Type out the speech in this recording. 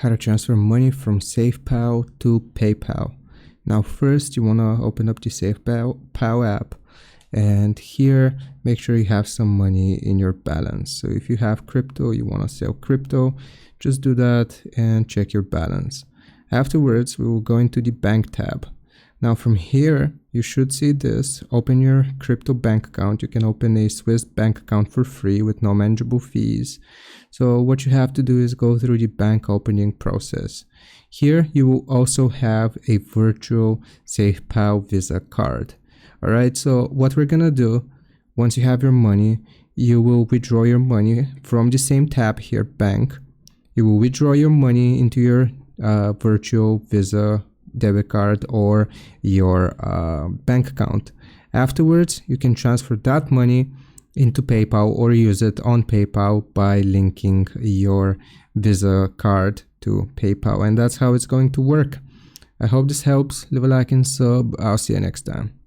how to transfer money from Safepal to PayPal. Now first you want to open up the Safepal app, and here make sure you have some money in your balance. So if you have crypto, you want to sell crypto, just do that and check your balance. Afterwards we will go into the bank tab. Now from here you should see this: open your crypto bank account. You can open a Swiss bank account for free with no manageable fees. So what you have to do is go through the bank opening process. Here you will also have a virtual Safepal Visa card. Alright, so what we're gonna do, once you have your money, you will withdraw your money from the same tab here, bank. You will withdraw your money into your virtual Visa debit card or your bank account. Afterwards you can transfer that money into PayPal or use it on PayPal by linking your Visa card to PayPal, and that's how it's going to work. I hope this helps. Leave a like and sub. I'll see you next time.